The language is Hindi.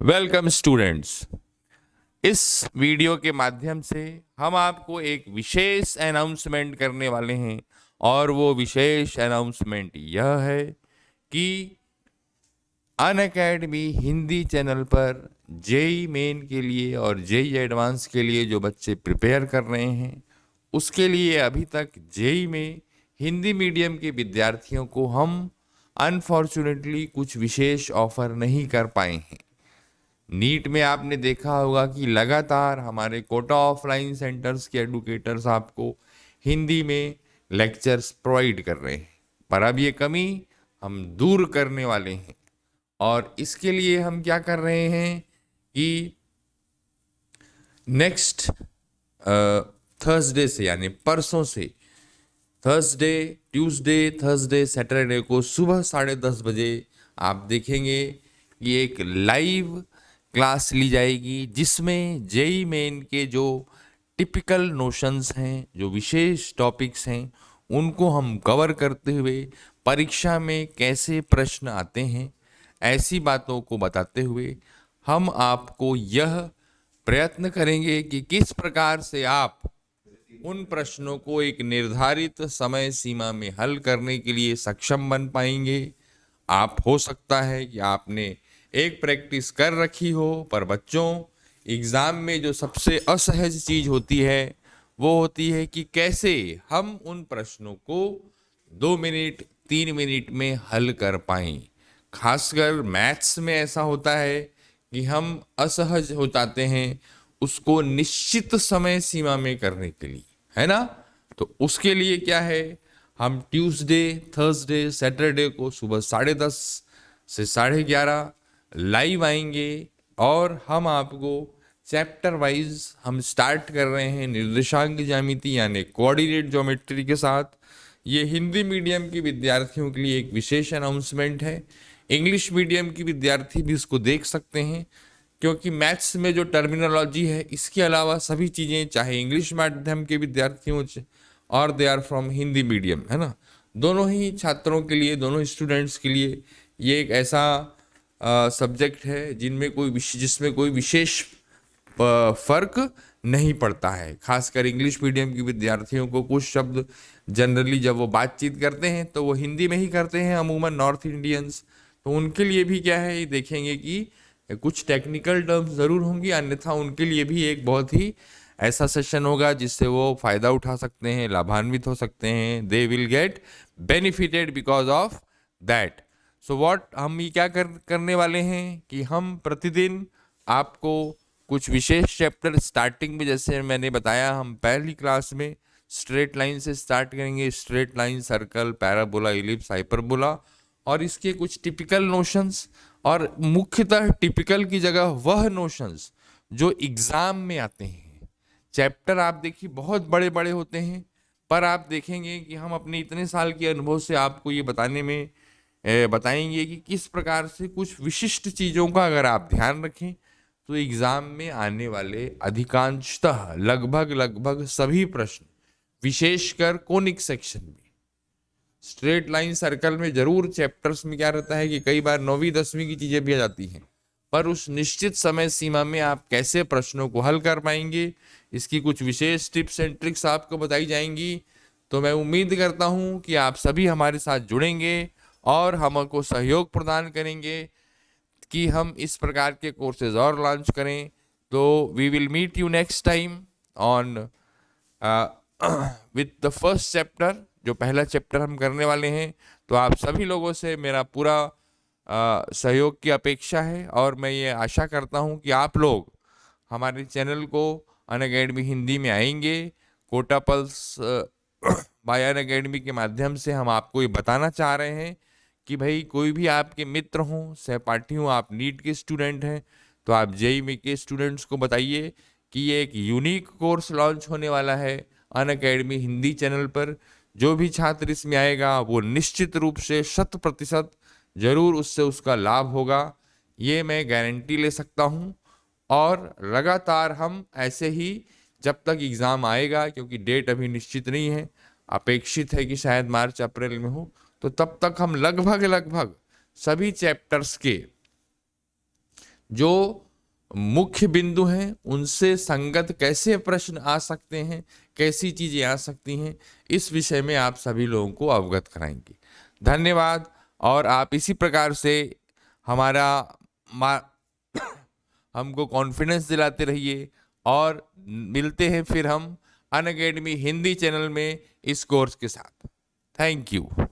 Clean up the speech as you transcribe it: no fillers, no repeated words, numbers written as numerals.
Welcome students. इस वीडियो के माध्यम से हम आपको एक विशेष अनाउंसमेंट करने वाले हैं और वो विशेष अनाउंसमेंट यह है कि अनअकैडमी हिंदी चैनल पर जेई मेन के लिए और जेई एडवांस के लिए जो बच्चे प्रिपेयर कर रहे हैं उसके लिए अभी तक जेई में हिंदी मीडियम के विद्यार्थियों को हम अनफॉर्चुनेटली कुछ विशेष ऑफर नहीं कर पाए हैं। नीट में आपने देखा होगा कि लगातार हमारे कोटा ऑफलाइन सेंटर्स के एडुकेटर्स आपको हिंदी में लेक्चर्स प्रोवाइड कर रहे हैं, पर अब ये कमी हम दूर करने वाले हैं। और इसके लिए हम क्या कर रहे हैं कि नेक्स्ट थर्सडे से यानी परसों से थर्सडे, ट्यूसडे, थर्सडे, सैटरडे को सुबह 10:30 बजे आप देखेंगे कि एक लाइव क्लास ली जाएगी जिसमें जेई मेन के जो टिपिकल नोशंस हैं, जो विशेष टॉपिक्स हैं, उनको हम कवर करते हुए परीक्षा में कैसे प्रश्न आते हैं ऐसी बातों को बताते हुए हम आपको यह प्रयत्न करेंगे कि किस प्रकार से आप उन प्रश्नों को एक निर्धारित समय सीमा में हल करने के लिए सक्षम बन पाएंगे। आप हो सकता है कि आपने एक प्रैक्टिस कर रखी हो, पर बच्चों एग्ज़ाम में जो सबसे असहज चीज़ होती है वो होती है कि कैसे हम उन प्रश्नों को 2 मिनट 3 मिनट में हल कर पाएं। खासकर मैथ्स में ऐसा होता है कि हम असहज हो जाते हैं उसको निश्चित समय सीमा में करने के लिए, है ना। तो उसके लिए क्या है, हम ट्यूसडे, थर्सडे, सैटरडे को सुबह 10:30 से 11:30 लाइव आएंगे और हम आपको चैप्टर वाइज हम स्टार्ट कर रहे हैं निर्देशांक ज्यामिति यानी कोऑर्डिनेट ज्योमेट्री के साथ। ये हिंदी मीडियम के विद्यार्थियों के लिए एक विशेष अनाउंसमेंट है। इंग्लिश मीडियम के विद्यार्थी भी इसको देख सकते हैं क्योंकि मैथ्स में जो टर्मिनोलॉजी है इसके अलावा सभी चीज़ें चाहे इंग्लिश माध्यम के विद्यार्थियों और they are from Hindi medium, है ना, दोनों ही छात्रों के लिए, दोनों स्टूडेंट्स के लिए ये एक ऐसा सब्जेक्ट है जिसमें कोई विशेष फर्क नहीं पड़ता है। खासकर इंग्लिश मीडियम के विद्यार्थियों को कुछ शब्द जनरली जब वो बातचीत करते हैं तो वो हिंदी में ही करते हैं, अमूमन नॉर्थ इंडियंस। तो उनके लिए भी क्या है, ये देखेंगे कि कुछ टेक्निकल टर्म्स ज़रूर होंगी, अन्यथा उनके लिए भी एक बहुत ही ऐसा सेशन होगा जिससे वो फ़ायदा उठा सकते हैं, लाभान्वित हो सकते हैं। They will get benefited because of that. So what हम ये क्या करने वाले हैं कि हम प्रतिदिन आपको कुछ विशेष चैप्टर स्टार्टिंग में, जैसे मैंने बताया, हम पहली क्लास में स्ट्रेट लाइन से स्टार्ट करेंगे, straight line, circle, parabola, ellipse, hyperbola, और इसके कुछ टिपिकल नोशंस, और मुख्यतः टिपिकल की जगह वह नोशंस जो एग्जाम में आते हैं। चैप्टर आप देखिए बहुत बड़े बड़े होते हैं, पर आप देखेंगे कि हम अपने इतने साल के अनुभव से आपको ये बताने में बताएंगे कि किस प्रकार से कुछ विशिष्ट चीज़ों का अगर आप ध्यान रखें तो एग्जाम में आने वाले अधिकांशतः लगभग सभी प्रश्न, विशेषकर कोनिक सेक्शन में, स्ट्रेट लाइन, सर्कल में जरूर चैप्टर्स में क्या रहता है कि कई बार 9वीं 10वीं की चीजें भी आ जाती हैं, पर उस निश्चित समय सीमा में आप कैसे प्रश्नों को हल कर पाएंगे इसकी कुछ विशेष टिप्स एंड ट्रिक्स आपको बताई जाएंगी। तो मैं उम्मीद करता हूं कि आप सभी हमारे साथ जुड़ेंगे और हमको सहयोग प्रदान करेंगे कि हम इस प्रकार के कोर्सेज और लॉन्च करें। तो we will meet you next time on with the first chapter, जो पहला चैप्टर हम करने वाले हैं। तो आप सभी लोगों से मेरा पूरा सहयोग की अपेक्षा है और मैं ये आशा करता हूँ कि आप लोग हमारे चैनल को अनअकैडमी हिंदी में आएंगे। कोटा पल्स बाय अनअकैडमी के माध्यम से हम आपको ये बताना चाह रहे हैं कि भाई कोई भी आपके मित्र हों, सहपाठी हों, आप नीट के स्टूडेंट हैं तो आप जेईई के स्टूडेंट्स को बताइए कि ये एक यूनिक कोर्स लॉन्च होने वाला है अनअकैडमी हिंदी चैनल पर। जो भी छात्र इसमें आएगा वो निश्चित रूप से 100% जरूर उससे उसका लाभ होगा, ये मैं गारंटी ले सकता हूँ। और लगातार हम ऐसे ही जब तक एग्ज़ाम आएगा, क्योंकि डेट अभी निश्चित नहीं है, अपेक्षित है कि शायद मार्च अप्रैल में हो, तो तब तक हम लगभग सभी चैप्टर्स के जो मुख्य बिंदु हैं उनसे संगत कैसे प्रश्न आ सकते हैं, कैसी चीजें आ सकती हैं, इस विषय में आप सभी लोगों को अवगत कराएंगे। धन्यवाद। और आप इसी प्रकार से हमारा हमको कॉन्फिडेंस दिलाते रहिए और मिलते हैं फिर हम अनअकैडमी हिंदी चैनल में इस कोर्स के साथ। Thank you.